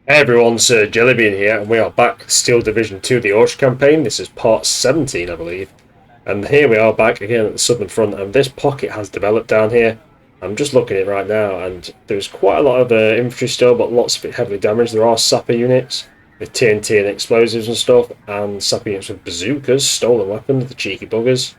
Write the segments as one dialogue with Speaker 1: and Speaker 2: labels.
Speaker 1: Hey everyone, Sir Jellybean here, and we are back with Steel Division 2, the Orsha campaign. This is part 17, I believe. And here we are back again at the southern front, and this pocket has developed down here. I'm just looking at it right now, and there's quite a lot of infantry still, but lots of it heavily damaged. There are sapper units with TNT and explosives and stuff, and sapper units with bazookas, stolen weapons, the cheeky buggers.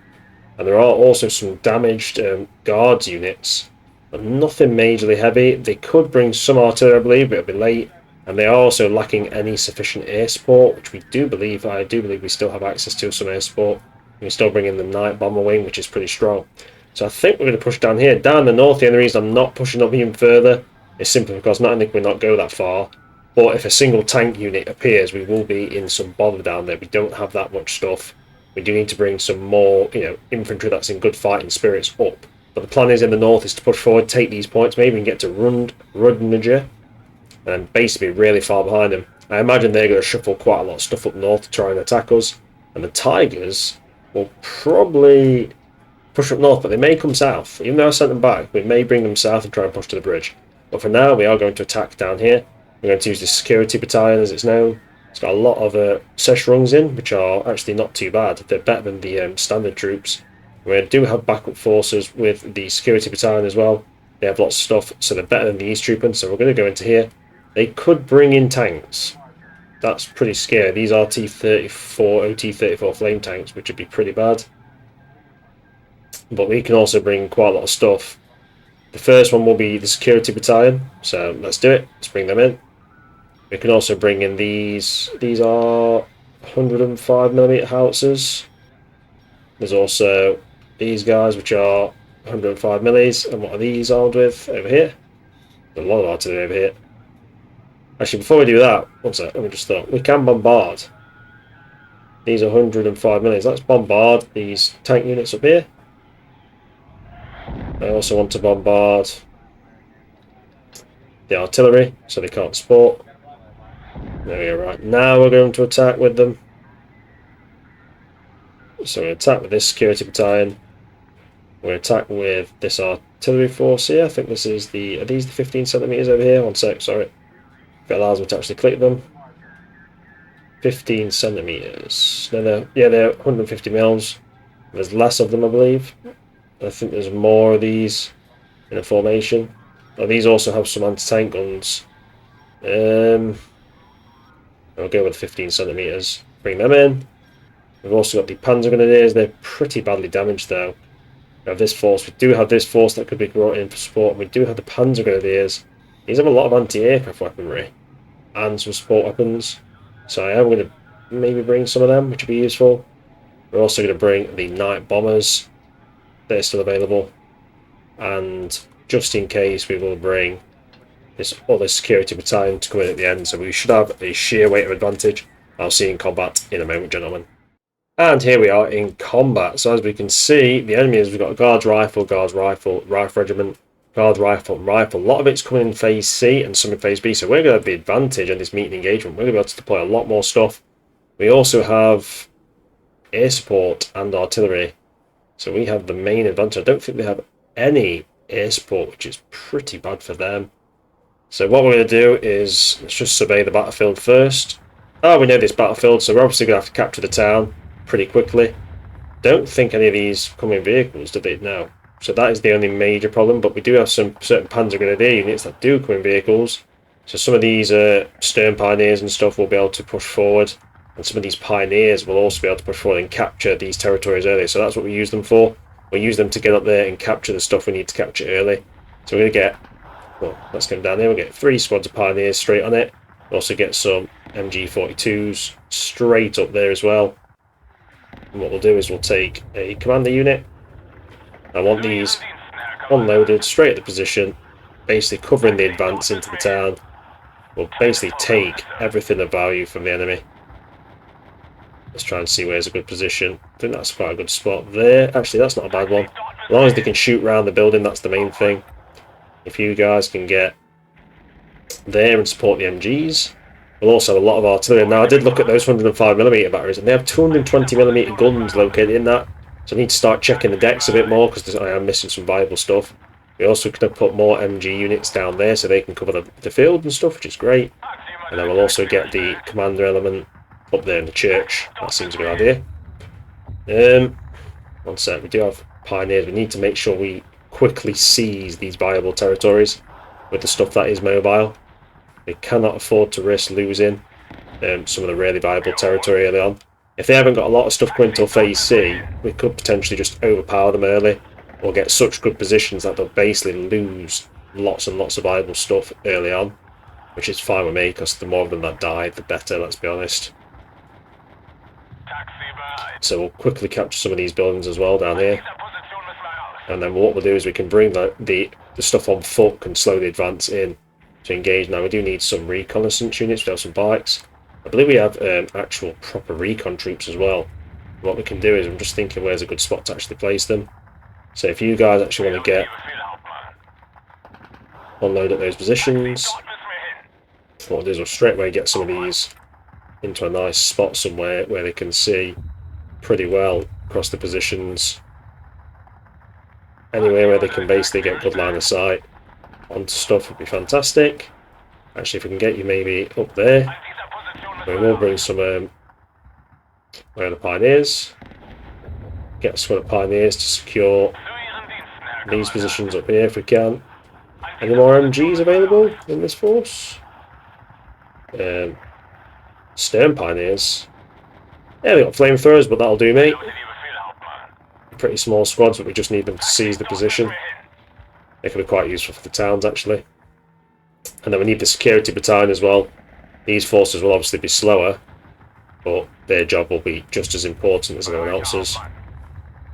Speaker 1: And there are also some damaged guards units, but nothing majorly heavy. They could bring some artillery, I believe, but it'll be late. And they are also lacking any sufficient air support, which I do believe we still have access to some air support. We can still bring in the night bomber wing, which is pretty strong. So I think we're going to push down here. Down the north, the only reason I'm not pushing up even further is simply because not only can we not go that far, but if a single tank unit appears, we will be in some bother down there. We don't have that much stuff. We do need to bring some more, infantry that's in good fighting spirits up. But the plan is in the north is to push forward, take these points, maybe and get to Rudniger, and basically really far behind them. I imagine they're going to shuffle quite a lot of stuff up north to try and attack us. And the Tigers will probably push up north, but they may come south. Even though I sent them back, we may bring them south and try and push to the bridge. But for now, we are going to attack down here. We're going to use the security battalion, as it's known. It's got a lot of sesh rungs in, which are actually not too bad. They're better than the standard troops. We do have backup forces with the security battalion as well. They have lots of stuff, so they're better than the East Troopers. So we're going to go into here. They could bring in tanks. That's pretty scary. These are T-34, OT-34 flame tanks, which would be pretty bad. But we can also bring quite a lot of stuff. The first one will be the security battalion, so let's do it. Let's bring them in. We can also bring in these. These are 105mm howitzers. There's also these guys, which are 105mm. And what are these armed with over here? There's a lot of artillery over here. Actually, before we do that, one sec, let me just thought. We can bombard. These are 105mm. Let's bombard these tank units up here. I also want to bombard the artillery, so they can't support. There we go, right. Now we're going to attack with them. So we attack with this security battalion. We attack with this artillery force here. I think this is the... Are these the 15cm over here? One sec, sorry. If it allows me to actually click them. 15cm. No, yeah, they're 150mm. There's less of them, I believe. I think there's more of these in a formation. Oh, these also have some anti-tank guns. I'll go with 15cm. Bring them in. We've also got the Panzer Grenadiers. They're pretty badly damaged, though. We have this force. We do have this force that could be brought in for support. And we do have the Panzer Grenadiers. These have a lot of anti-aircraft weaponry and some support weapons. So I am going to maybe bring some of them, which would be useful. We're also going to bring the night bombers. They're still available. And just in case, we will bring this other security battalion to come in at the end. So we should have a sheer weight of advantage. I'll see you in combat in a moment, gentlemen. And here we are in combat. So as we can see, the enemy is we've got a guards rifle, rifle regiment, guard rifle, and rifle. A lot of it's coming in phase C and some in phase B. So we're going to have the advantage on this meeting engagement. We're going to be able to deploy a lot more stuff. We also have air support and artillery. So we have the main advantage. I don't think they have any air support, which is pretty bad for them. So what we're going to do is let's just survey the battlefield first. Oh, we know this battlefield, so we're obviously going to have to capture the town pretty quickly. Don't think any of these come in vehicles, do they? No. So that is the only major problem, but we do have some certain Panzer Grenadier units that do come in vehicles. So some of these Stern Pioneers and stuff will be able to push forward, and some of these Pioneers will also be able to push forward and capture these territories early. So that's what we use them for. We use them to get up there and capture the stuff we need to capture early. So we're going to get, well, let's go down there. We'll get 3 squads of Pioneers straight on it. We'll also get some MG42s straight up there as well. And what we'll do is we'll take a commander unit. I want these unloaded straight at the position, basically covering the advance into the town. We'll basically take everything of value from the enemy. Let's try and see where's a good position. I think that's quite a good spot there. Actually, that's not a bad one. As long as they can shoot around the building, that's the main thing. If you guys can get there and support the MGs. We'll also have a lot of artillery. Now, I did look at those 105mm batteries, and they have 220mm guns located in that. So I need to start checking the decks a bit more, because I am missing some viable stuff. We also could have put more MG units down there, so they can cover the field and stuff, which is great. And then we'll also get the commander element up there in the church. That seems a good idea. One sec, we do have pioneers. We need to make sure we quickly seize these viable territories with the stuff that is mobile. We cannot afford to risk losing some of the really viable territory early on. If they haven't got a lot of stuff coming till phase C, we could potentially just overpower them early, or get such good positions that they'll basically lose lots and lots of viable stuff early on, which is fine with me, because the more of them that die, the better, let's be honest. So we'll quickly capture some of these buildings as well down here, and then what we'll do is we can bring the stuff on foot can slowly advance in to engage. Now we do need some reconnaissance units. We have some bikes. I believe we have actual proper recon troops as well. What we can do is, I'm just thinking where's a good spot to actually place them. So if you guys actually want to get unload at those positions, what we'll do is we'll straight away get some of these into a nice spot somewhere where they can see pretty well across the positions. Anywhere where they can basically get good line of sight onto stuff would be fantastic. Actually, if we can get you maybe up there, we will bring some where are the pioneers. Get a squad of pioneers to secure these positions up here if we can. Any more MGs available in this force? Stern pioneers. Yeah, they got flamethrowers, but that'll do, mate. Pretty small squads, but we just need them to seize the position. They can be quite useful for the towns, actually. And then we need the security battalion as well. These forces will obviously be slower, but their job will be just as important as anyone else's.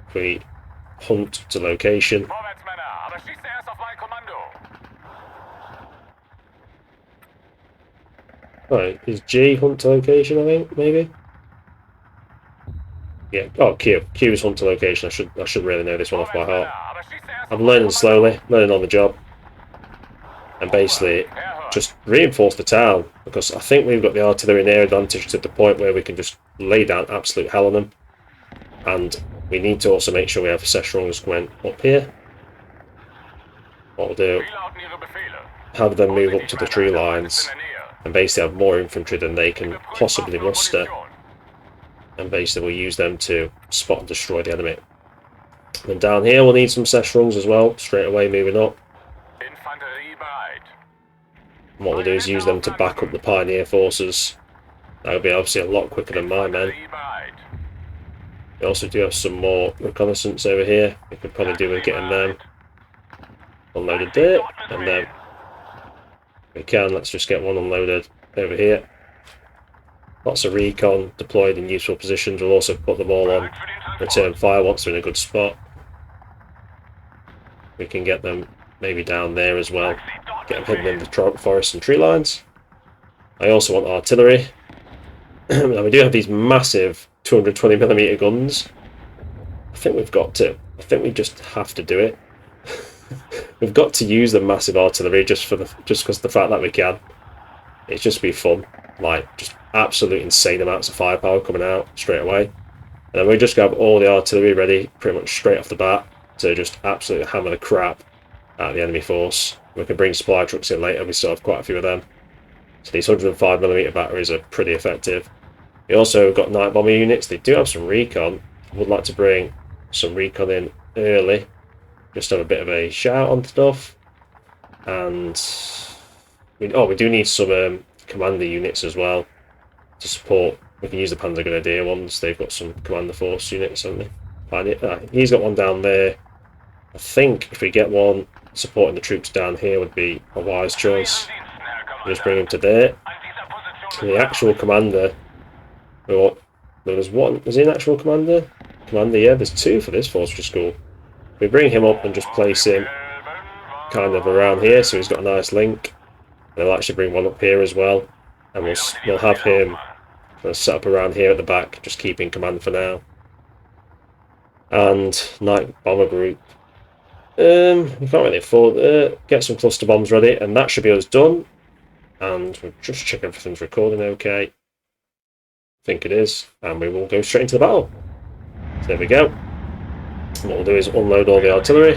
Speaker 1: If we hunt to location. Right, is G hunt to location, I think, maybe? Yeah, oh, Q. Q is hunt to location. I should really know this one off by heart. I'm learning slowly, learning on the job. And basically just reinforce the town, because I think we've got the artillery and air advantage to the point where we can just lay down absolute hell on them. And we need to also make sure we have Sessionals going up here. What we'll do, have them move up to the tree lines and basically have more infantry than they can possibly muster. And basically we'll use them to spot and destroy the enemy. And down here we'll need some Sessionals as well, straight away moving up. And what we'll do is use them to back up the pioneer forces. That'll be obviously a lot quicker than my men. We also do have some more reconnaissance over here. We could probably do with getting them unloaded there, and then we can, let's just get one unloaded over here. Lots of recon deployed in useful positions. We'll also put them all on return fire once they're in a good spot. We can get them maybe down there as well. Get them hidden in the forest and tree lines. I also want artillery. Now we do have these massive 220mm guns. I think we've got to. I think we just have to do it. We've got to use the massive artillery just because of the fact that we can. It's just be fun. Like, just absolute insane amounts of firepower coming out straight away. And then we just have all the artillery ready pretty much straight off the bat to just absolutely hammer the crap out of the enemy force. We can bring supply trucks in later, we still have quite a few of them. So these 105mm batteries are pretty effective. We also got night bomber units. They do have some recon. I would like to bring some recon in early, just have a bit of a shout on stuff. And we do need some commander units as well to support. We can use the Panzer Grenadier ones. They've got some commander force units, haven't they? He's got one down there. I think if we get one supporting the troops down here would be a wise choice. Just bring him to there. The actual commander. Well, there was one. Was he an actual commander? Commander, yeah. There's two for this force, which is cool. We bring him up and just place him kind of around here, so he's got a nice link. And I'll actually bring one up here as well, and we'll have him set up around here at the back, just keeping command for now. And night bomber group. We can't really afford get some cluster bombs ready, and that should be us done. And we'll just check everything's recording okay. I think it is, and we will go straight into the battle. So there we go. And what we'll do is unload all the artillery.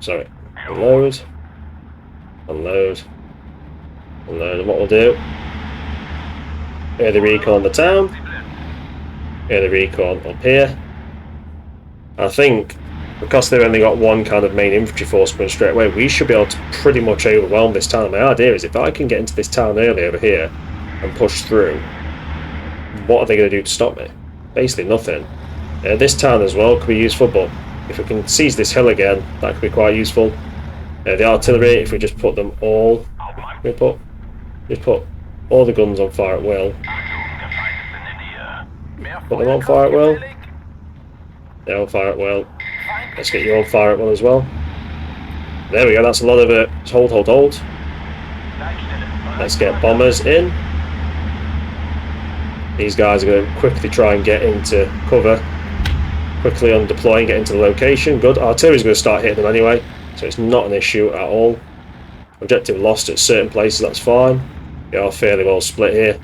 Speaker 1: Sorry, unload. Unload. Unload. And what we'll do, here the recon the town, here the recon up here. I think because they've only got one kind of main infantry force coming straight away, we should be able to pretty much overwhelm this town. My idea is if I can get into this town early over here and push through, what are they going to do to stop me? Basically nothing. This town as well could be useful, but if we can seize this hill again, that could be quite useful. The artillery, if we just put them all, just put all the guns on fire at will. Put them on fire at will. They're on fire at will. Let's get you on fire at will as well. There we go, that's a lot of it. Hold. Let's get bombers in. These guys are going to quickly try and get into cover. Quickly on deploying, get into the location. Good. Artillery's going to start hitting them anyway, so it's not an issue at all. Objective lost at certain places, that's fine. They are fairly well split here.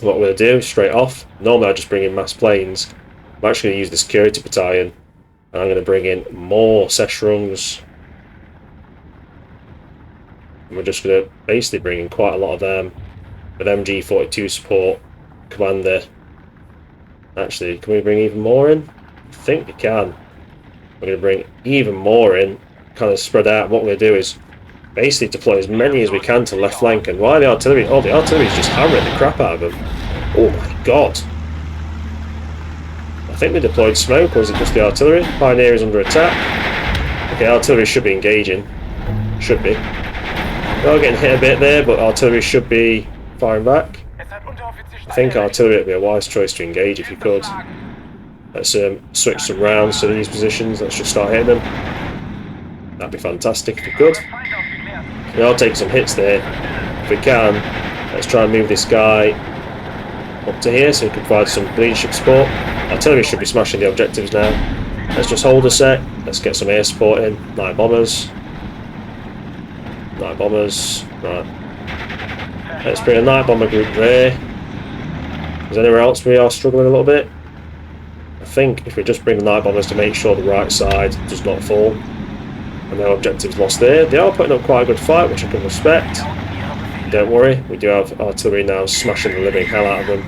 Speaker 1: What we're going to do, straight off, normally I just bring in mass planes. I'm actually going to use the security battalion, and I'm going to bring in more Seshrungs. We're just going to basically bring in quite a lot of them with MG42 support, commander. Actually, can we bring even more in? I think we can. We're going to bring even more in, kind of spread out. What we're going to do is basically deploy as many as we can to left flank. And why the artillery? Oh, the artillery is just hammering the crap out of them. Oh my god. I think they deployed smoke, or was it just the artillery? Pioneer is under attack. Okay, artillery should be engaging. Should be. They are getting hit a bit there, but artillery should be firing back. I think artillery would be a wise choice to engage if you could. Let's switch some rounds to these positions. Let's just start hitting them. That'd be fantastic if we could. We are taking some hits there. If we can, let's try and move this guy up to here so he can provide some leadership support. Artillery should be smashing the objectives now. Let's just hold a sec. Let's get some air support in. Night bombers. Night bombers. Right. Let's bring a night bomber group there. Is anywhere else we are struggling a little bit? I think if we just bring the night bombers to make sure the right side does not fall. And no objectives lost there. They are putting up quite a good fight, which I can respect. Don't worry, we do have artillery now smashing the living hell out of them.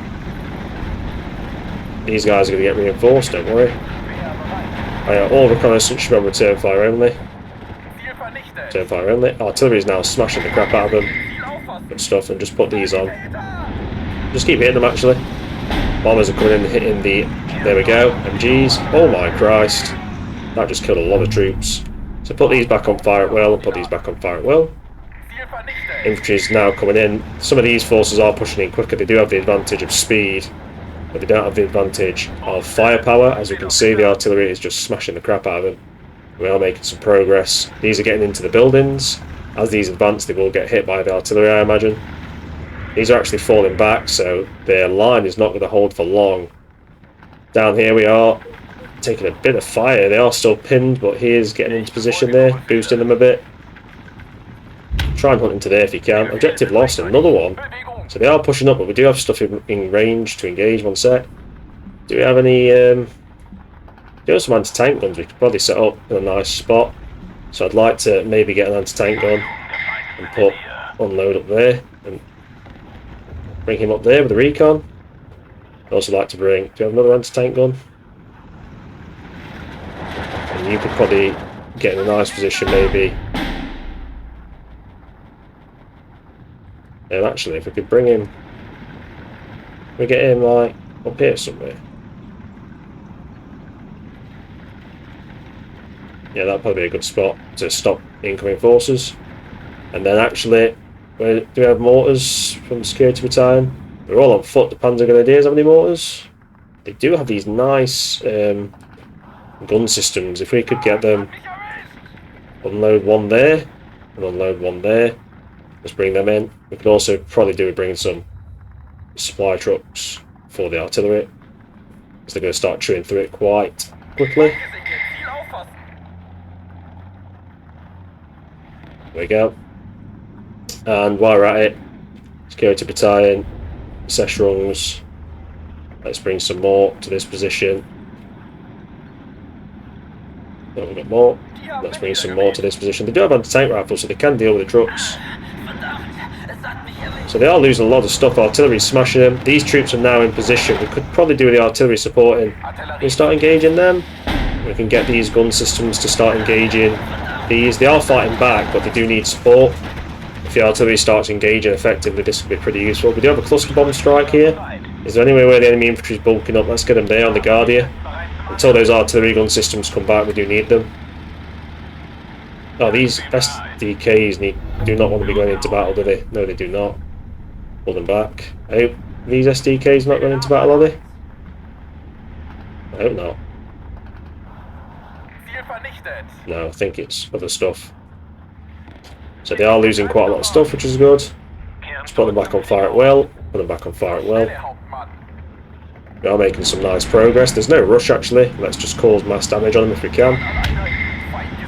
Speaker 1: These guys are going to get reinforced, don't worry. All reconnaissance should be on return fire only. Return fire only. Artillery is now smashing the crap out of them. Good stuff, and just put these on. Just keep hitting them actually. Bombers are coming in and hitting the... There we go, MGs. Oh my Christ. That just killed a lot of troops. So put these back on fire at will, and put these back on fire at will. Infantry is now coming in. Some of these forces are pushing in quicker. They do have the advantage of speed, but they don't have the advantage of firepower. As you can see, the artillery is just smashing the crap out of them. We are making some progress. These are getting into the buildings. As these advance, they will get hit by the artillery, I imagine. These are actually falling back, so their line is not going to hold for long. Down here we are taking a bit of fire. They are still pinned, but he is getting into position there, boosting them a bit. Try and hunt into there if you can. Objective lost, another one. So they are pushing up, but we do have stuff in range to engage. One sec. Do we have any... do have some anti-tank guns we could probably set up in a nice spot. So I'd like to maybe get an anti-tank gun and put unload up there and bring him up there with the recon. I'd also like to bring... Do you have another anti-tank gun? And you could probably get in a nice position maybe. And actually, if we could bring him... We get him like up here somewhere. Yeah, that'd probably be a good spot to stop incoming forces. And then actually, do we have mortars from the security battalion? They're all on foot. The Panzer Grenadiers have any mortars? They do have these nice gun systems. If we could get them, unload one there and unload one there. Let's bring them in. We could also probably do with bringing some supply trucks for the artillery, because they're going to start chewing through it quite quickly. There we go. And while we're at it, security battalion, Seshrungs. Let's bring some more to this position. Oh, we've got more. Let's bring some more to this position. They do have anti-tank rifles, so they can deal with the trucks. So they are losing a lot of stuff. Artillery smashing them. These troops are now in position. We could probably do the artillery supporting. We start engaging them. We can get these gun systems to start engaging these. They are fighting back, but they do need support. If the artillery starts engaging effectively, this could be pretty useful. We do have a cluster bomb strike here. Is there anywhere where the enemy infantry is bulking up? Let's get them there on the guard here. Until those artillery gun systems come back, we do need them. Oh, these SDKs do not want to be going into battle, do they? No, they do not. Pull them back. I hope these SDKs not going into battle, are they? I hope not. No, I think it's other stuff. So they are losing quite a lot of stuff, which is good. Let's put them back on fire at will. Put them back on fire at will. We are making some nice progress. There's no rush actually. Let's just cause mass damage on them if we can.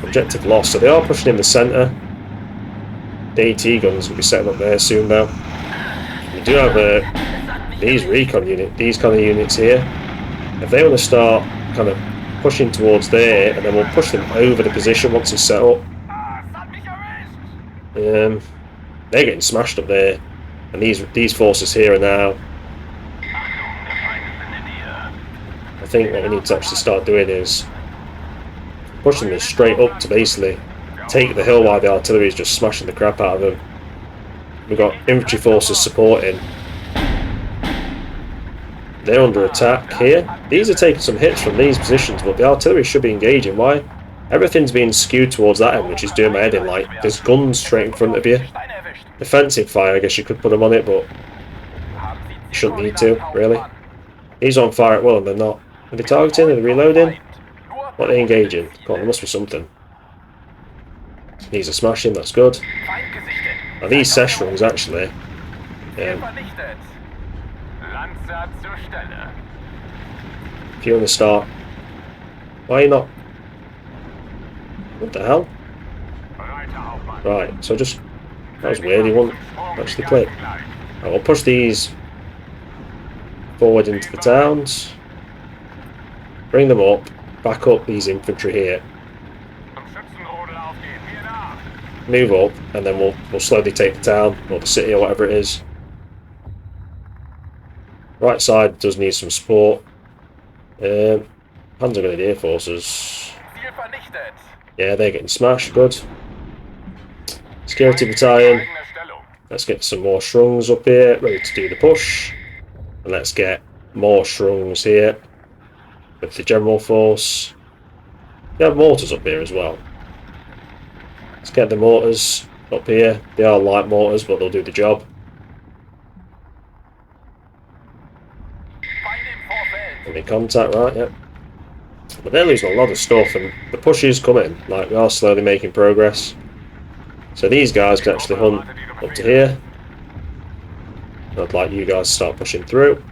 Speaker 1: Objective lost. So they are pushing in the centre. The AT guns will be setting up there soon though. We do have these recon units, these kind of units here. If they want to start kind of pushing towards there, and then we'll push them over the position once it's set up. They're getting smashed up there, and these forces here are now. I think what we need to actually start doing is pushing them straight up to basically take the hill while the artillery is just smashing the crap out of them. We've got infantry forces supporting. They're under attack here. These are taking some hits from these positions, but the artillery should be engaging. Why? Everything's being skewed towards that end, which is doing my head in. Like, there's guns straight in front of you. Defensive fire, I guess you could put them on it, but you shouldn't need to, really. He's on fire at will, and they're not. Are they targeting? Are they reloading? What are they engaging? Come on, there must be something. These are smashing, that's good. Now these Seshrungs actually, if you want to start, why are you not? What the hell? Right, so just, that was weird, he won't actually click. Right, we'll push these forward into the towns, bring them up, back up these infantry here, move up, and then we'll slowly take the town, or the city, or whatever it is. Right side does need some support. Panzergrenadier forces. Yeah, they're getting smashed, good. Security battalion. Let's get some more Shrungs up here, ready to do the push. And let's get more Shrungs here with the general force. They have mortars up here as well. Let's get the mortars up here. They are light mortars, but they'll do the job. Enemy contact, right, yep. But they're losing a lot of stuff, and the push is coming. Like, we are slowly making progress. So these guys can actually hunt up to here. I'd like you guys to start pushing through.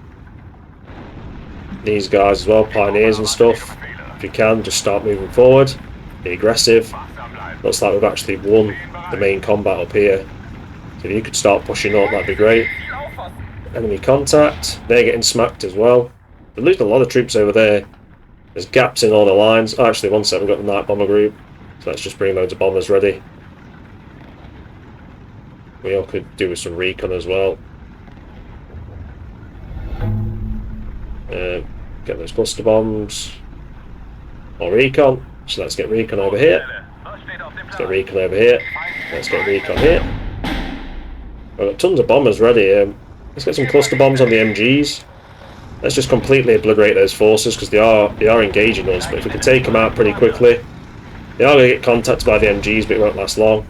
Speaker 1: These guys as well, pioneers and stuff. If you can, just start moving forward. Be aggressive. Looks like we've actually won the main combat up here. So if you could start pushing up, that'd be great. Enemy contact. They're getting smacked as well. They're losing a lot of troops over there. There's gaps in all the lines. Oh, actually, one sec, we've got the night bomber group. So let's just bring loads of bombers ready. We all could do with some recon as well. Get those cluster bombs. Or recon. So let's get recon over here. Let's get recon over here. Let's get recon here. We've got tons of bombers ready. Let's get some cluster bombs on the MGs. Let's just completely obliterate those forces, because they are engaging us. But if we can take them out pretty quickly, they are going to get contacted by the MGs, but it won't last long.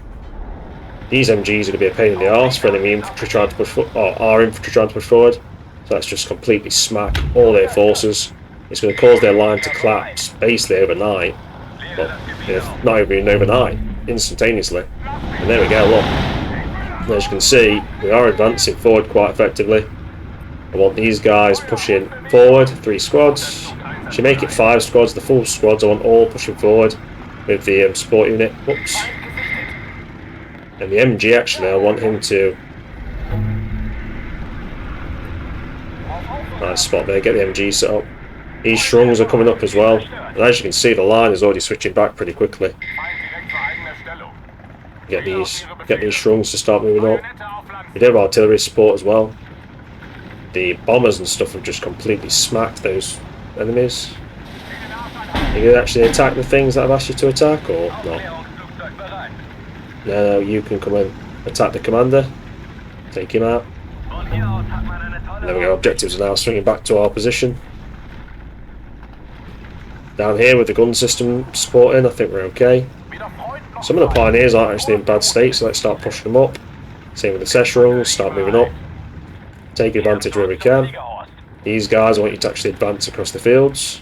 Speaker 1: These MGs are going to be a pain in the arse for enemy infantry trying to push forward, or our infantry trying to push forward. So let's just completely smack all their forces. It's going to cause their line to collapse basically overnight. Well, not even overnight, instantaneously. And there we go, look. And as you can see, we are advancing forward quite effectively. I want these guys pushing forward, 3 squads. Should make it 5 squads, the full squads I want all pushing forward with the support unit. Whoops. And the MG actually, I want him to... Nice spot there, get the MG set up. These shrungs are coming up as well. And as you can see, the line is already switching back pretty quickly. Get these shrungs to start moving up. We do have artillery support as well. The bombers and stuff have just completely smacked those enemies. Are you actually attack the things that I've asked you to attack, or not? No, you can come and attack the commander. Take him out. There we go, objectives are now swinging back to our position. Down here with the gun system supporting, I think we're okay. Some of the pioneers aren't actually in bad state, so let's start pushing them up. Same with the Seshrungs, start moving up. Take advantage where we can. These guys, I want you to actually advance across the fields.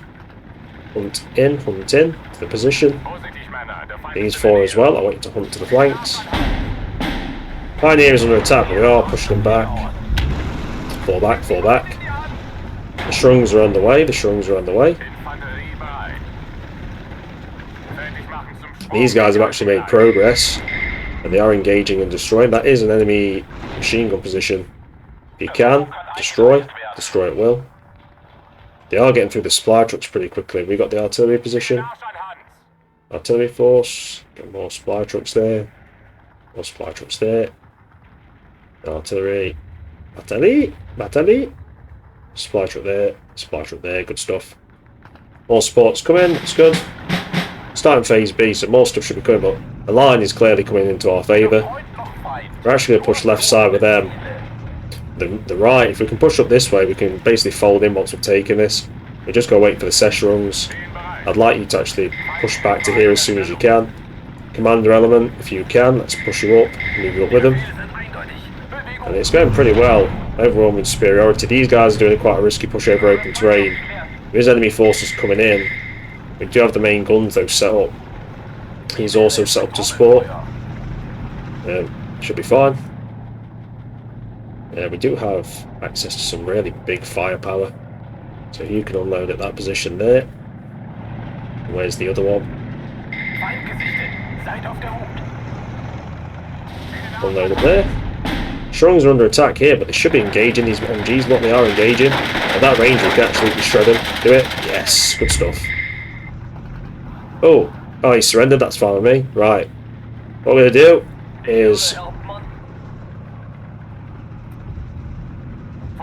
Speaker 1: Hunt in to the position. These four as well, I want you to hunt to the flanks. Pioneer is under attack, but we are pushing them back. Fall back, fall back. The Shrungs are on the way, the Shrungs are on the way. These guys have actually made progress, and they are engaging and destroying. That is an enemy machine gun position. If you can, destroy it will. They are getting through the supply trucks pretty quickly. We got the artillery position. Artillery force, get more supply trucks there. More supply trucks there. Artillery. Battery. Supply truck there, good stuff. More supports coming, it's good. Starting phase B, so more stuff should be coming, but the line is clearly coming into our favour. We're actually going to push left side with them. The right, if we can push up this way, we can basically fold in once we've taken this. We just go wait for the Seshrungs. I'd like you to actually push back to here as soon as you can. Commander element, if you can, let's push you up, move you up with them. And it's going pretty well, overwhelming superiority. These guys are doing quite a risky push over open terrain. There is enemy forces coming in. We do have the main guns though set up. He's also set up to support. Should be fine. We do have access to some really big firepower. So you can unload at that position there. Where's the other one? Unload up there. Shrungs are under attack here, but they should be engaging these MGs. What they are engaging. At that range we can absolutely shred them. Do it. Yes, good stuff. Oh, he surrendered, that's fine with me. Right. What we're going to do is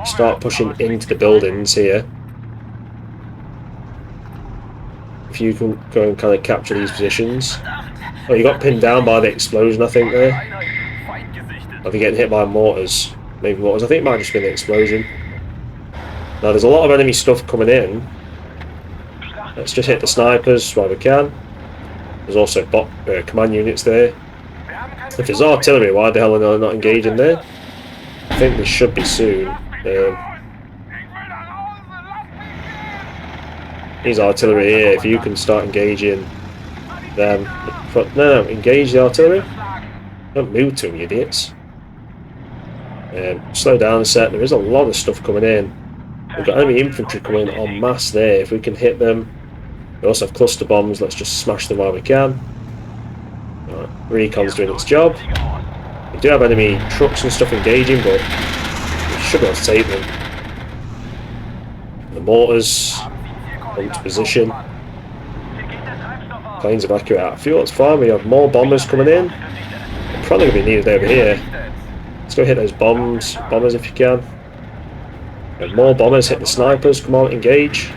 Speaker 1: start pushing into the buildings here. If you can go and kind of capture these positions. Oh, you got pinned down by the explosion, I think, there. Are they getting hit by mortars? Maybe mortars. I think it might have just been the explosion. Now, there's a lot of enemy stuff coming in. Let's just hit the snipers while we can. There's also command units there. If there's artillery, why the hell are they not engaging there? I think they should be soon. These artillery here, if you can start engaging them. No, engage the artillery. Don't move to them, you idiots. Slow down a sec, there is a lot of stuff coming in. We've got enemy infantry coming en masse there. If we can hit them. We also have cluster bombs, let's just smash them while we can. Right, Recon's doing its job. We do have enemy trucks and stuff engaging, but we should be able to take them. The mortars into position. Planes evacuate out of fuel, it's fine. We have more bombers coming in. They're probably going to be needed over here. Let's go hit those bombers if you can. We have more bombers, hit the snipers, come on, engage.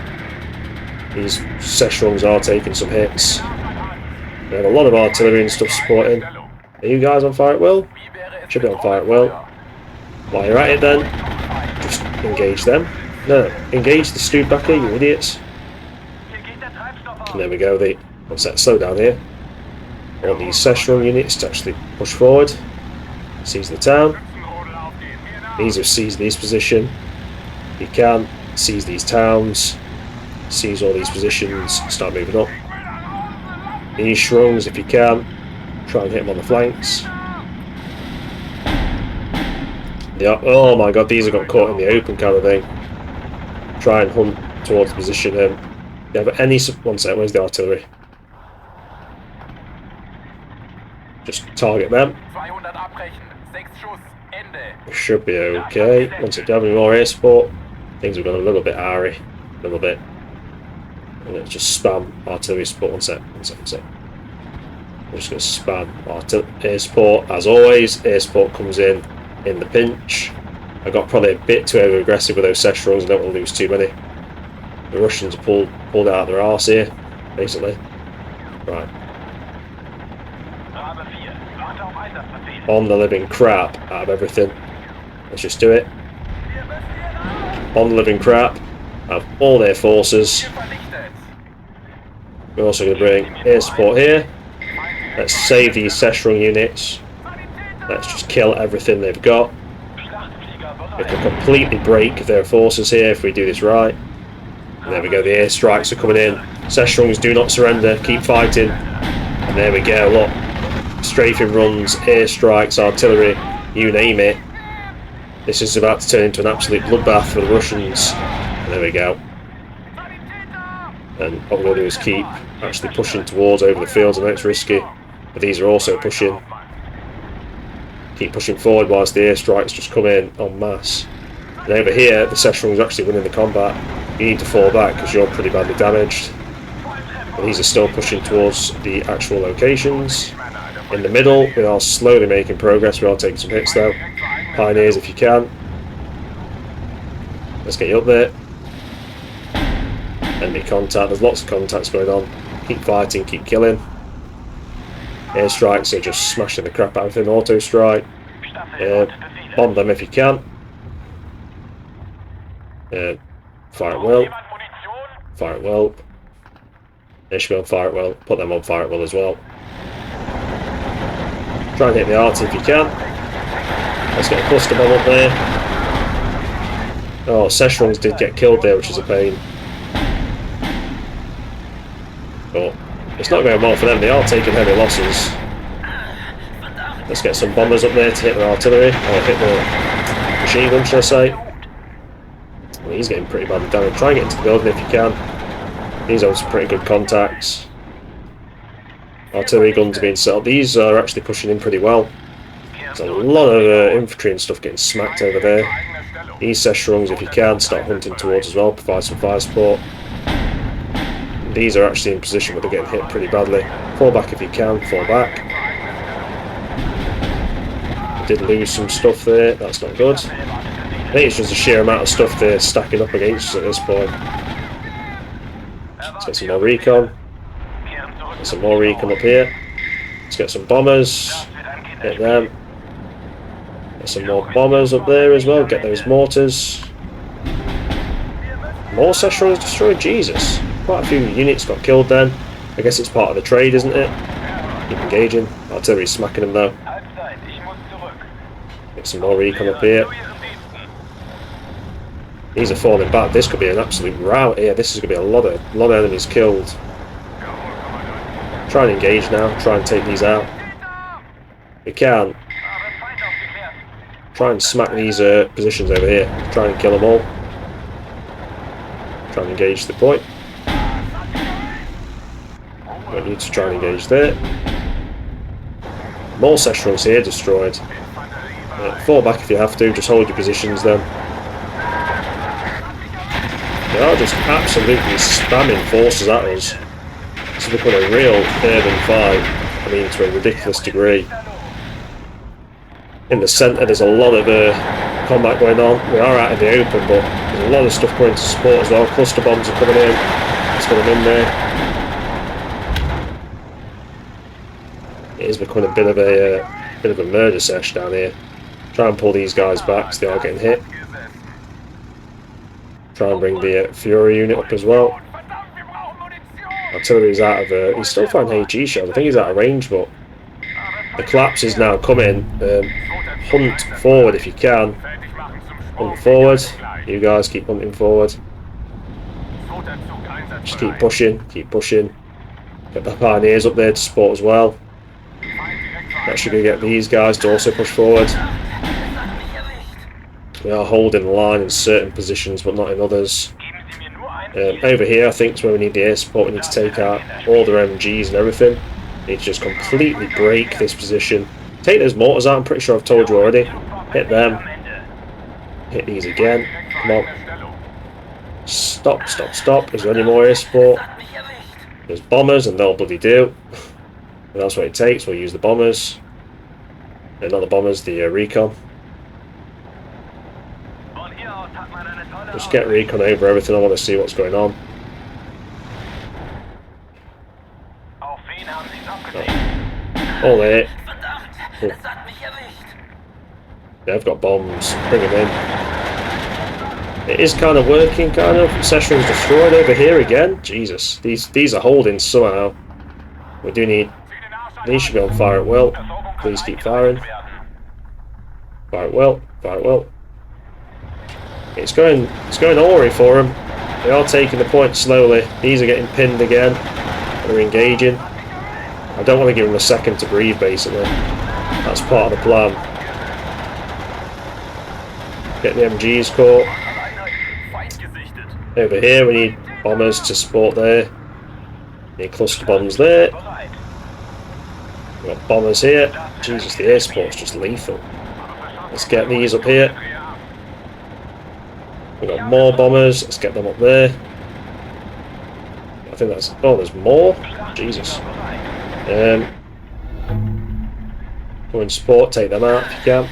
Speaker 1: These Seshrungs are taking some hits. We have a lot of artillery and stuff supporting. Are you guys on fire at will? Should be on fire at will. While you're at it then, just engage them. No, engage the Studebaker, you idiots. And there we go, one sec, slow down here. I want these Seshrung units to actually push forward. Seize the town. These have seized this position. If you can, seize these towns. Seize all these positions, start moving up. These Shrungs, if you can, try and hit them on the flanks. Oh my god, these have got caught in the open kind of thing. Try and hunt towards the position. Yeah, but one sec, where's the artillery? Just target them. We should be okay. Once it does have any more air support, things have gone a little bit airy. A little bit. And let's just spam artillery support. One sec. I'm just going to spam air support. As always, air support comes in the pinch. I got probably a bit too over aggressive with those Sessions. I don't want to lose too many. The Russians are pulled out of their arse here, basically. Right. Bomb the living crap out of everything. Let's just do it. Bomb the living crap out of all their forces. We're also going to bring air support here. Let's save these Session units. Let's just kill everything they've got. We can completely break their forces here if we do this right. And there we go, the airstrikes are coming in. Sessions, do not surrender, keep fighting. And there we go, look. Strafing runs, airstrikes, artillery, you name it. This is about to turn into an absolute bloodbath for the Russians. And there we go. And what we're going to do is keep actually pushing towards over the fields. I know it's risky, but these are also pushing. Keep pushing forward whilst the airstrikes just come in en masse. And over here, the Sessions are actually winning the combat. You need to fall back because you're pretty badly damaged. But these are still pushing towards the actual locations. In the middle, we are slowly making progress. We are taking some hits though. Pioneers if you can. Let's get you up there. Enemy contact. There's lots of contacts going on. Keep fighting, keep killing. Airstrikes are just smashing the crap out of everything. Auto strike. Bomb them if you can. Fire it well. Fire it well. They should be on fire it well. Put them on fire it well as well. Try and hit the arty if you can. Let's get a cluster bomb up there. Oh, Sessions did get killed there, which is a pain. But it's not going well for them. They are taking heavy losses. Let's get some bombers up there to hit the artillery, or hit the machine gun, should I say. Well, he's getting pretty badly damaged. Try and get into the building if you can. These are some pretty good contacts. Artillery guns are being set up. These are actually pushing in pretty well. There's a lot of infantry and stuff getting smacked over there. These Sessions, if you can, start hunting towards as well. Provide some fire support. These are actually in position where they're getting hit pretty badly. Fall back if you can. Fall back. Did lose some stuff there. That's not good. I think it's just the sheer amount of stuff they're stacking up against us at this point. Let's get some more recon. Get some more recon up here. Let's get some bombers. Hit them. Get some more bombers up there as well. Get those mortars. More Sessions destroyed. Jesus. Quite a few units got killed then. I guess it's part of the trade, isn't it? Keep engaging. Artillery's smacking them though. Get some more recon up here. These are falling back. This could be an absolute rout here. This is going to be a lot of enemies killed. Try and engage now. Try and take these out. We can. Try and smack these positions over here. Try and kill them all. Try and engage the point. We need to try and engage there. More Sessions here destroyed. Fall back if you have to. Just hold your positions then. They are just absolutely spamming forces at us. This has become a real urban fight. I mean, to a ridiculous degree. In the centre, there's a lot of combat going on. We are out in the open, but there's a lot of stuff going to support as well. Cluster bombs are coming in. Let's get them in there. It is becoming a bit of a murder sesh down here. Try and pull these guys back because they are getting hit. Try and bring the Fury unit up as well. Artillery's out of... he's still firing HE shells. I think he's out of range, but the collapse is now coming. Hunt forward if you can. Hunt forward. You guys keep hunting forward. Just keep pushing. Keep pushing. Get the pioneers up there to support as well. Actually going to get these guys to also push forward. We are holding the line in certain positions, but not in others. Over here, I think, is where we need the air support. We need to take out all their MGs and everything. We need to just completely break this position. Take those mortars out. I'm pretty sure I've told you already. Hit them. Hit these again. Come on. Stop, stop, stop. Is there any more air support? There's bombers, and they'll bloody do. And that's what it takes. We'll use the bombers. Not the bombers, the recon. Just get recon over everything. I want to see what's going on. All it. They've got bombs. Bring them in. It is kind of working, kind of. Session's destroyed over here again. Jesus, these are holding somehow. We do need. These should be on fire at will. Please keep firing. Fire at will. Fire at will. It's going awry for them. They are taking the point slowly. These are getting pinned again. They're engaging. I don't want to give them a second to breathe, basically. That's part of the plan. Get the MGs caught. Over here we need bombers to support there. Need cluster bombs there. We've got bombers here. Jesus, the air support's just lethal. Let's get these up here. We've got more bombers. Let's get them up there. I think that's... Oh, there's more? Jesus. Go and support. Take them out if you can.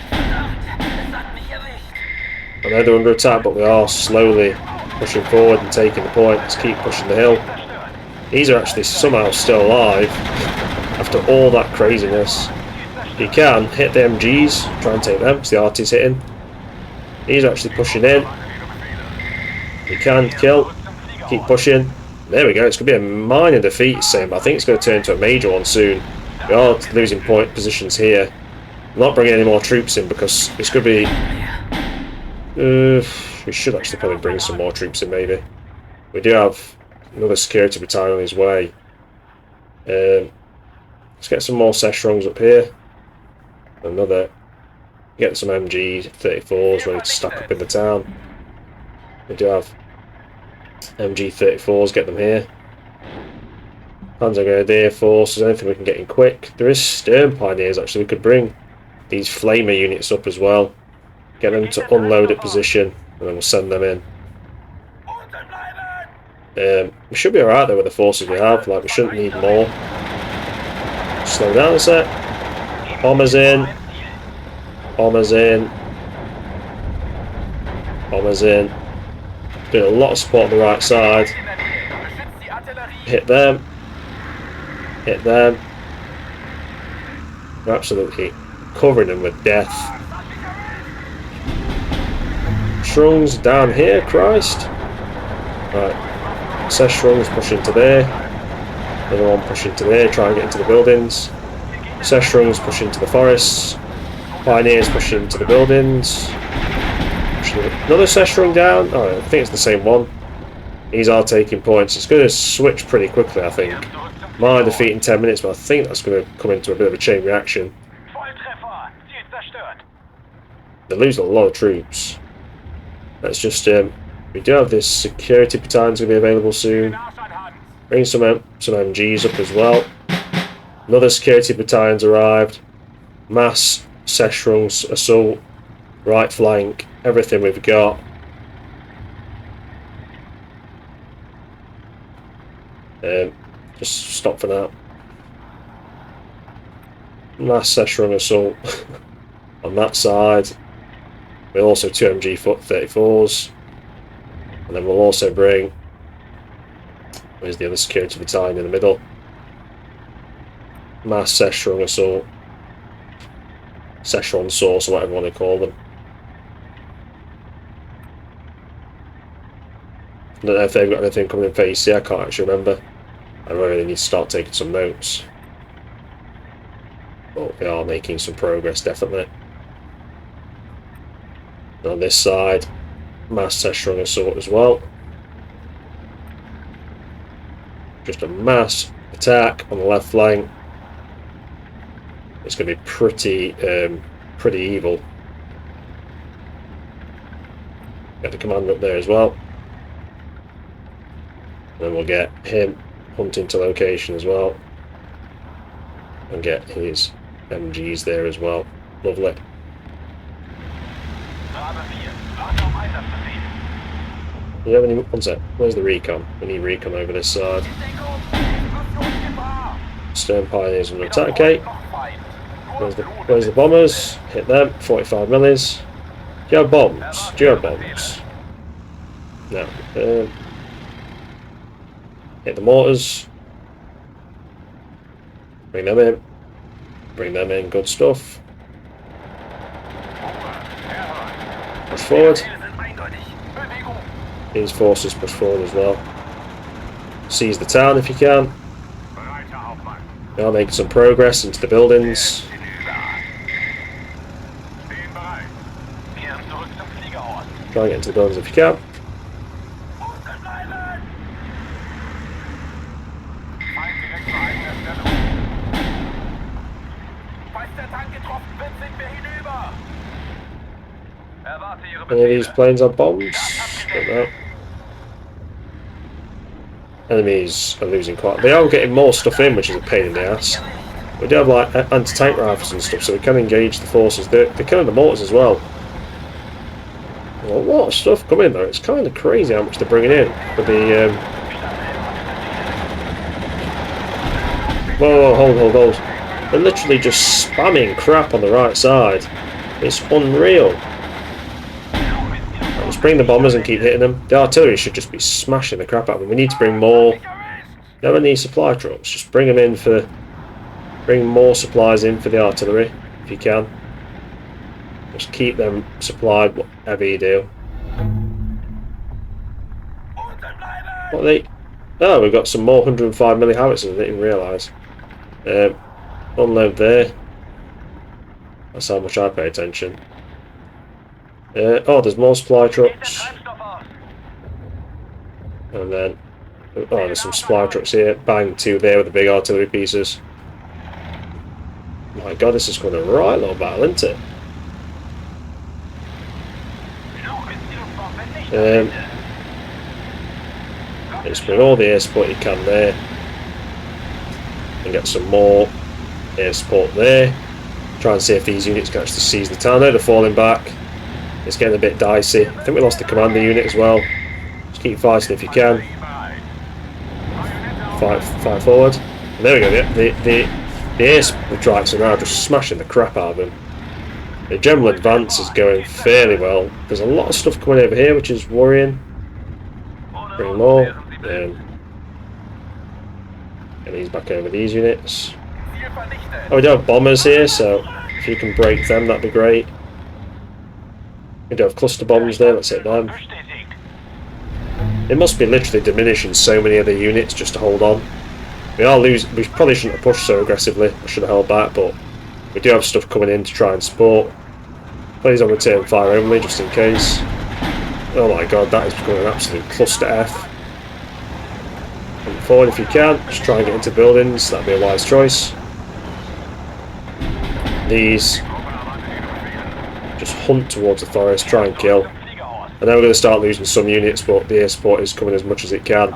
Speaker 1: I know they're under attack, but we are slowly pushing forward and taking the point. Let's keep pushing the hill. These are actually somehow still alive after all that craziness. If you can, hit the MGs. Try and take them, because the RT's hitting. These are actually pushing in. You can kill. Keep pushing. There we go. It's going to be a minor defeat, but I think it's going to turn into a major one soon. We are losing point positions here. I'm not bringing any more troops in because it's going to be... we should actually probably bring some more troops in, maybe. We do have another security battalion on his way. Let's get some more Seshrungs up here. Another... Get some MG 34s ready to stack up in the town. We do have MG 34s, get them here. Panzer Grenadier forces, anything we can get in quick. There is Stern Pioneers actually, we could bring these Flamer units up as well. Get them to unload at position, and then we'll send them in. We should be alright though with the forces we have, like we shouldn't need more. Slow down a sec. Bombers in. Bombers in. Bombers in. Doing a lot of support on the right side. Hit them. Hit them. We're absolutely covering them with death. Shrungs down here, Christ. Right. Seshrungs push into there. Another one push into there, try and get into the buildings. Seshrungs push into the forests. Pioneers push into the buildings. Another Seshrung down. Oh, I think it's the same one. These are taking points. It's going to switch pretty quickly, I think. My defeat in 10 minutes, but I think that's going to come into a bit of a chain reaction. They lose a lot of troops. Let's just... we do have this security battalion going to be available soon. Bring some MGs up as well. Another security battalion's arrived. Mass Seshrung's assault. Right flank. Everything we've got. Just stop for now. Mass Seshrung assault on that side. We also 2 MG 34s. And then we'll also bring... Where's the other security battalion in the middle? Mass Seshrung assault. Szechuan sauce or whatever you want to call them. I don't know if they've got anything coming in phase C, I can't actually remember. I really need to start taking some notes. But we are making some progress, definitely. And on this side, mass Szechuan assault as well. Just a mass attack on the left flank. It's going to be pretty evil. Get the commander up there as well. Then we'll get him hunting to location as well. And get his MGs there as well. Lovely. You have any... One sec. Where's the recon? We need recon over this side. Stern Pioneers under attack. Okay. Where's the bombers? Hit them. 45 millis. Do you have bombs? Do you have bombs? No. Hit the mortars. Bring them in. Bring them in. Good stuff. Push forward. These forces push forward as well. Seize the town if you can. We are making some progress into the buildings. Try and get into the buildings if you can. Any of these planes have bombs? Don't know. Enemies are losing quite. They are getting more stuff in, which is a pain in the ass. We do have like anti-tank rifles and stuff, so we can engage the forces. They're killing the mortars as well. A lot of stuff coming though. It's kind of crazy how much they're bringing in for the. Whoa, hold. They're literally just spamming crap on the right side. It's unreal. Just bring the bombers and keep hitting them. The artillery should just be smashing the crap out of them. We need to bring more. Never need supply trucks. Just bring them in for. Bring more supplies in for the artillery if you can. Just keep them supplied, whatever you do. What are they? Oh, we've got some more 105 milli howitzers. I didn't even realise. Unload there. That's how much I pay attention. Oh, there's more supply trucks. And then, oh, there's some supply trucks here. Bang, 2 there with the big artillery pieces. My God, this is going to be a right little battle, isn't it? Just bring all the air support you can there. And get some more air support there. Try and see if these units can actually seize the town. They're falling back. It's getting a bit dicey. I think we lost the commander unit as well. Just keep fighting if you can. Fight forward. And there we go. The air strikes are now just smashing the crap out of them. The general advance is going fairly well. There's a lot of stuff coming over here, which is worrying. Bring more. Get these back over these units. Oh, we do have bombers here, so if you can break them, that'd be great. We do have cluster bombs there. Let's hit them. It must be literally diminishing so many other units just to hold on. We are losing. We probably shouldn't have pushed so aggressively. I should have held back, but we do have stuff coming in to try and support. Please on return fire only, just in case. Oh my God, that is becoming an absolute cluster F. Come forward if you can. Just try and get into buildings. That'd be a wise choice. These just hunt towards the forest, try and kill. I know we're going to start losing some units, but the air support is coming as much as it can.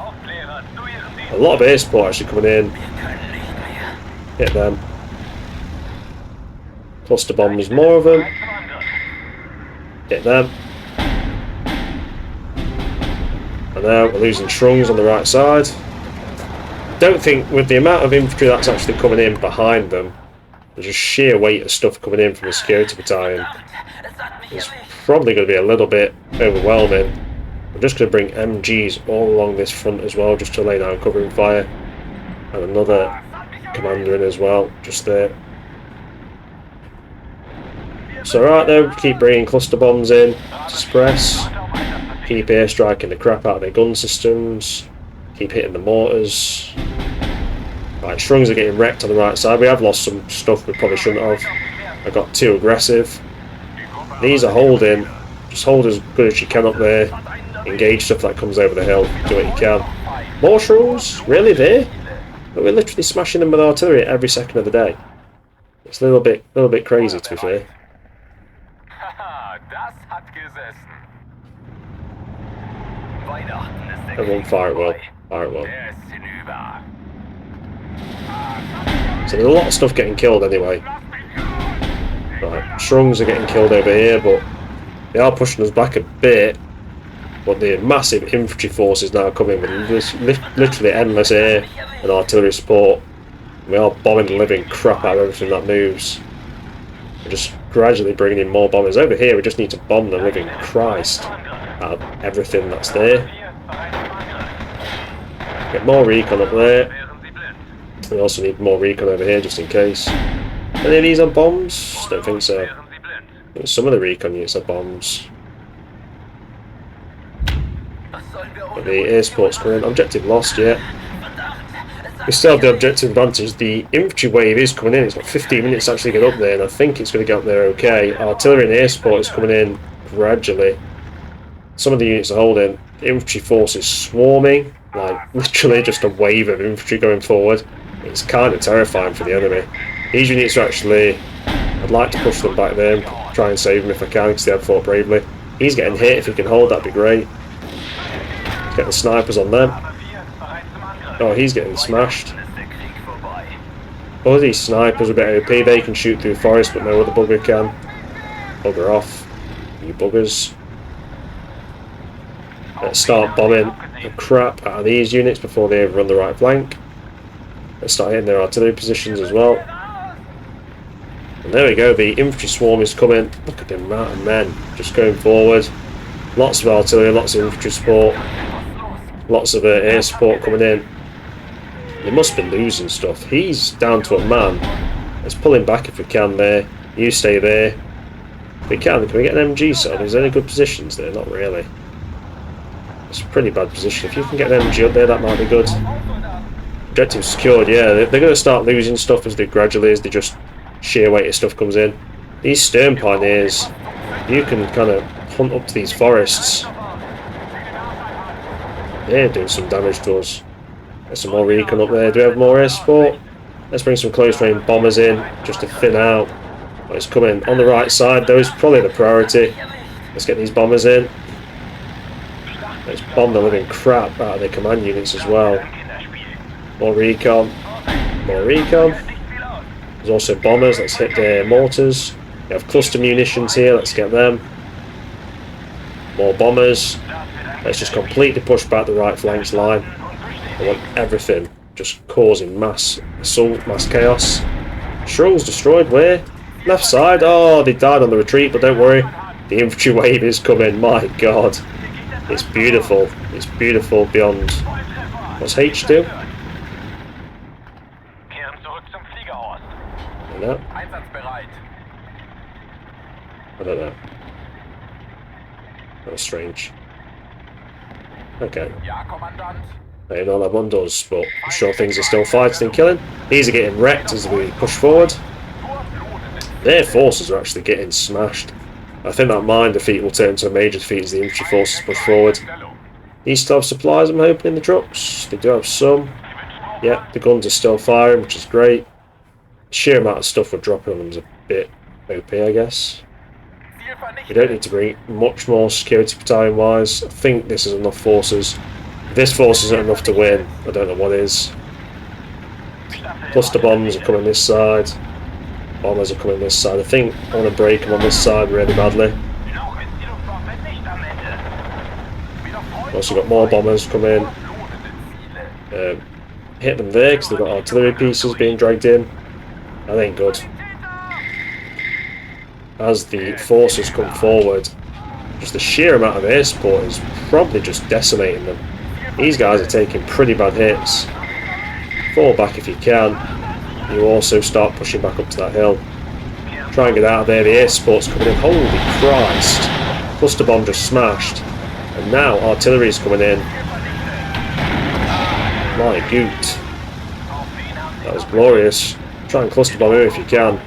Speaker 1: A lot of air support actually coming in. Hit them. Cluster bombs, more of them. Hit them. And now we're losing Shrungs on the right side. Don't think, with the amount of infantry that's actually coming in behind them, there's just sheer weight of stuff coming in from the security battalion. It's probably going to be a little bit overwhelming. I'm just going to bring MGs all along this front as well, just to lay down covering fire. And another commander in as well, just there. So right there, keep bringing cluster bombs in to suppress. Keep airstriking the crap out of their gun systems. Keep hitting the mortars. Right, Shrungs are getting wrecked on the right side. We have lost some stuff we probably shouldn't have. I got too aggressive. These are holding. Just hold as good as you can up there. Engage stuff that comes over the hill. Do what you can. More Shrungs? Really there? But we're literally smashing them with artillery every second of the day. It's a little bit crazy, to be fair. Everyone fire it well. Fire it well. So there's a lot of stuff getting killed anyway. Right, Shrungs are getting killed over here, but they are pushing us back a bit. But the massive infantry force is now coming with literally endless air and artillery support. We are bombing the living crap out of everything that moves. We're just gradually bringing in more bombers. Over here, we just need to bomb the living Christ out of everything that's there. Get more recon up there. We also need more recon over here just in case. Any of these on bombs? Don't think so. I think some of the recon units are bombs. But the air support's coming in. Objective lost yet. We still have the objective advantage. The infantry wave is coming in. It's got 15 minutes to actually get up there, and I think it's going to get up there okay. Artillery and air support is coming in gradually. Some of the units are holding. The infantry force is swarming, like literally just a wave of infantry going forward. It's kind of terrifying for the enemy. These units are actually, I'd like to push them back there and try and save them if I can, because they have fought bravely. He's getting hit. If he can hold, that'd be great. Let's get the snipers on them. Oh, he's getting smashed. All of these snipers are a bit OP. They can shoot through forest, but no other bugger can. Bugger off, you buggers. Let's start bombing the crap out of these units before they overrun the right flank. Let's start hitting their artillery positions as well. And there we go, the infantry swarm is coming. Look at the amount of men just going forward. Lots of artillery, lots of infantry support. Lots of air support coming in. They must be losing stuff. He's down to a man. Let's pull him back if we can there. You stay there. If we can we get an MG set up? Is there any good positions there? Not really. It's a pretty bad position. If you can get an MG up there, that might be good. Objective secured, yeah. They're going to start losing stuff as they gradually, as they just sheer weight of stuff comes in. These stern pioneers, you can kind of hunt up to these forests. They're doing some damage to us. There's some more recon up there. Do we have more air support? Let's bring some close range bombers in just to thin out what is coming. On the right side, those are probably the priority. Let's get these bombers in. Let's bomb the living crap out of their command units as well. More recon. More recon. There's also bombers. Let's hit their mortars. We have cluster munitions here. Let's get them. More bombers. Let's just completely push back the right flanks line. I want everything just causing mass assault, mass chaos. Shrulls destroyed where? Left side. Oh, they died on the retreat, but don't worry. The infantry wave is coming. My god. It's beautiful. It's beautiful beyond. What's H do? I don't know. I don't know. That's strange. Okay. I don't know that one does, but I'm sure things are still fighting and killing. These are getting wrecked as we push forward. Their forces are actually getting smashed. I think that mine defeat will turn into a major defeat as the infantry forces push forward. These still have supplies, I'm hoping, in the trucks. They do have some. Yeah, the guns are still firing, which is great. The sheer amount of stuff we're dropping on them is a bit OP, I guess. We don't need to bring much more security battalion wise. I think this is enough forces. If this force isn't enough to win, I don't know what is. Cluster bombs are coming this side. Bombers are coming this side. I think I want to break them on this side really badly. Also got more bombers coming. Hit them there because they've got artillery pieces being dragged in. That ain't good. As the forces come forward, just the sheer amount of air support is probably just decimating them. These guys are taking pretty bad hits. Fall back if you can. You also start pushing back up to that hill. Try and get out of there. The air support's coming in. Holy Christ! Cluster bomb just smashed. And now artillery is coming in. My goot. That was glorious. Try and cluster bomb here if you can.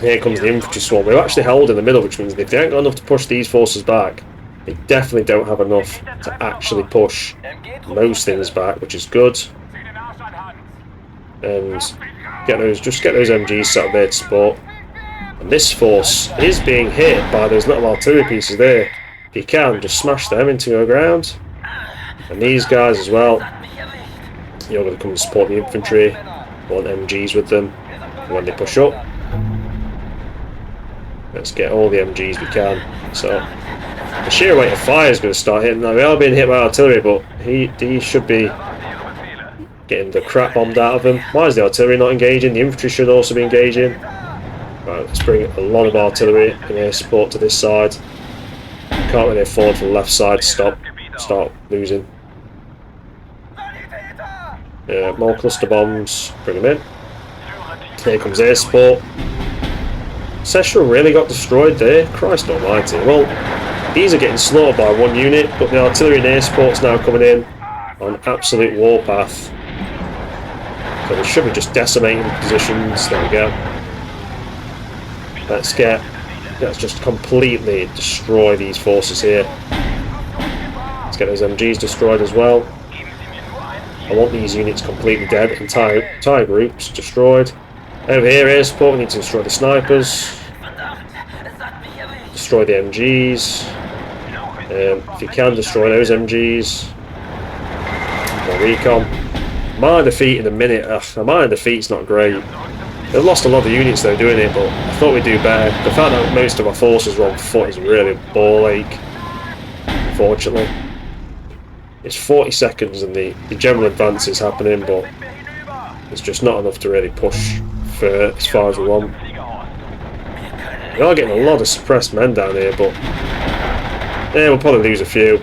Speaker 1: Here comes the infantry swarm. We're actually held in the middle, which means if they haven't got enough to push these forces back, they definitely don't have enough to actually push most things back, which is good. And get those MGs set up there to support. And this force is being hit by those little artillery pieces there. If you can, just smash them into the ground. And these guys as well. You're going to come and support the infantry. Want MGs with them when they push up. Let's get all the MGs we can. So the sheer weight of fire is going to start hitting. Now we are being hit by artillery, but he should be Getting the crap bombed out of them. Why is the artillery not engaging? The infantry should also be engaging. Right, let's bring a lot of artillery and air support to this side. Can't really afford for the left side to start losing. More cluster bombs. Bring them in. Here comes air support. Session really got destroyed there. Christ almighty. Well, these are getting slaughtered by one unit, but the artillery and air support's now coming in on absolute warpath. So they should be just decimating positions. There we go. Let's just completely destroy these forces here. Let's get those MGs destroyed as well. I want these units completely dead. Entire groups destroyed. Over here, air support, we need to destroy the snipers. Destroy the MGs. If you can, destroy those MGs. More recon. Minor defeat in a minute. A minor defeat's not great. They've lost a lot of units though doing it, but I thought we'd do better. The fact that most of our forces were on foot is really a ball ache, unfortunately. It's 40 seconds and the general advance is happening, but it's just not enough to really push for as far as we want. We are getting a lot of suppressed men down here, but yeah, we'll probably lose a few.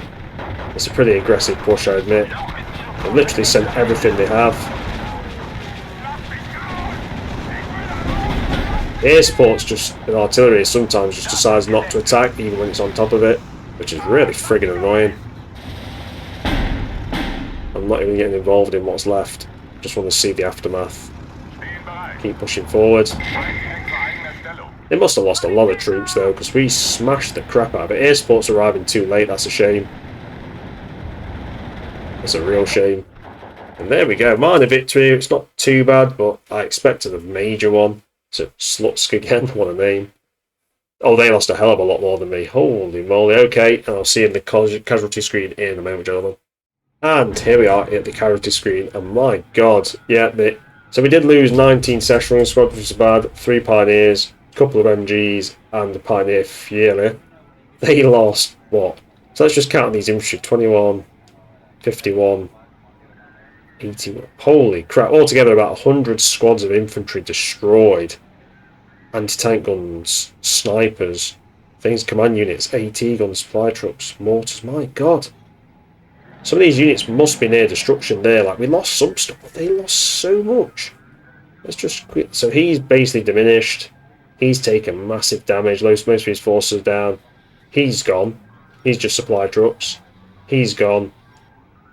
Speaker 1: It's a pretty aggressive push, I admit. They've literally sent everything they have. Air support's just, and artillery sometimes just decides not to attack even when it's on top of it, which is really friggin' annoying. I'm not even getting involved in what's left. Just want to see the aftermath. Keep pushing forward. They must have lost a lot of troops though, because we smashed the crap out of it. Air support's arriving too late, that's a shame. That's a real shame. And there we go, minor victory. It's not too bad, but I expected a major one. So Slutsk again, what a name. Oh, they lost a hell of a lot more than me. Holy moly. Okay, and I'll see you in the casualty screen in a moment, gentlemen. And here we are at the casualty screen, and my god, yeah, so we did lose 19 Session squad, which was bad, 3 Pioneers, a couple of MGs, and the Pioneer Fiele. They lost, what? So let's just count these infantry, 21, 51, 81, holy crap, altogether about 100 squads of infantry destroyed. Anti-tank guns, snipers, things, command units, AT guns, supply trucks, mortars, my god. Some of these units must be near destruction there. Like, we lost some stuff, but they lost so much. Let's just quit. So he's basically diminished. He's taken massive damage. Most of his forces are down. He's gone. He's just supply trucks. He's gone.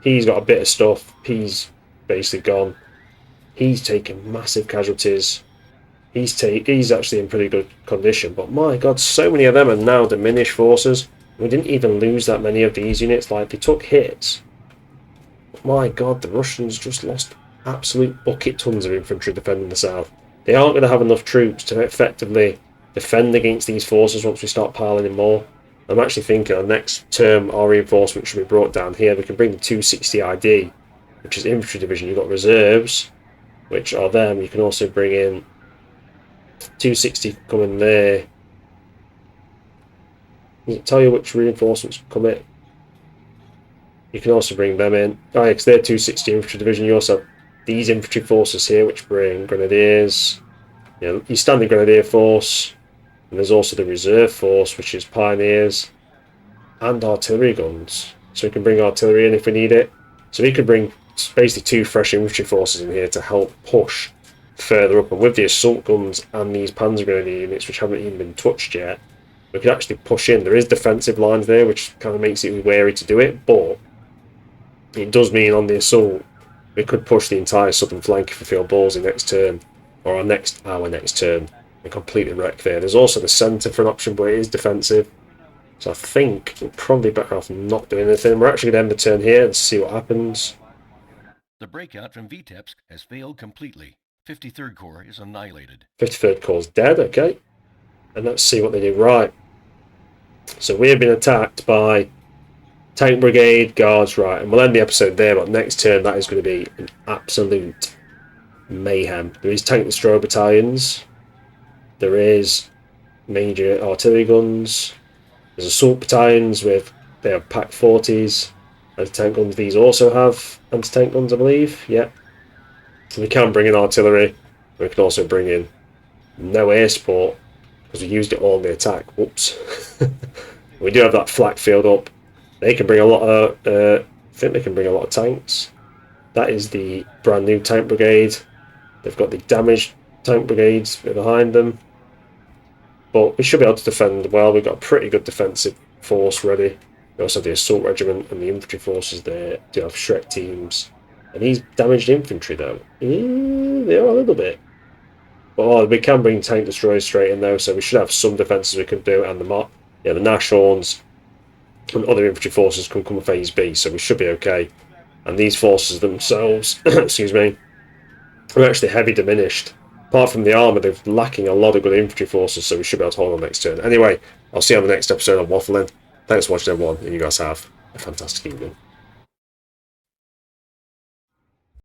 Speaker 1: He's got a bit of stuff. He's basically gone. He's taken massive casualties. He's actually in pretty good condition. But my god, so many of them are now diminished forces. We didn't even lose that many of these units. Like, they took hits. But my god, the Russians just lost absolute bucket tons of infantry defending the south. They aren't going to have enough troops to effectively defend against these forces once we start piling in more. I'm actually thinking our next term, our reinforcement should be brought down here. We can bring the 260 ID, which is infantry division. You've got reserves, which are them. You can also bring in 260 coming there. Does it tell you which reinforcements come in? You can also bring them in. Oh yeah, because they're 260 infantry division. You also have these infantry forces here, which bring grenadiers. You know, your standard grenadier force. And there's also the reserve force, which is pioneers. And artillery guns. So we can bring artillery in if we need it. So we could bring basically 2 fresh infantry forces in here to help push further up. And with the assault guns and these panzer grenadier units, which haven't even been touched yet, we could actually push in. There is defensive lines there, which kind of makes it wary to do it, but it does mean on the assault we could push the entire southern flank if we feel ballsy next turn, or our next turn, and completely wreck there. There's also the centre for an option, but it is defensive, so I think we're probably better off not doing anything. We're actually going to end the turn here and see what happens.
Speaker 2: The breakout from Vitebsk has failed completely. 53rd Corps is annihilated.
Speaker 1: 53rd Corps dead, okay. And let's see what they do. Right. So we have been attacked by Tank Brigade, Guards, right. And we'll end the episode there, but next turn that is going to be an absolute mayhem. There is Tank Destroyer Battalions. There is major artillery guns. There's assault battalions with, they have Pack 40s. Anti-tank guns, these also have anti-tank guns, I believe. Yeah. We can bring in artillery. We can also bring in no air support because we used it all in the attack. Whoops. We do have that flak field up. They can bring a lot of. I think they can bring a lot of tanks. That is the brand new tank brigade. They've got the damaged tank brigades behind them. But we should be able to defend well. We've got a pretty good defensive force ready. We also have the assault regiment and the infantry forces there. Do have Shrek teams. And these damaged infantry, though, they are a little bit. But we can bring tank destroyers straight in, though, so we should have some defences we can do. And the Nashorns and other infantry forces can come phase B, so we should be okay. And these forces themselves, excuse me, are actually heavy diminished. Apart from the armour, they're lacking a lot of good infantry forces, so we should be able to hold on next turn. Anyway, I'll see you on the next episode of Waffling. Thanks for watching, everyone, and you guys have a fantastic evening.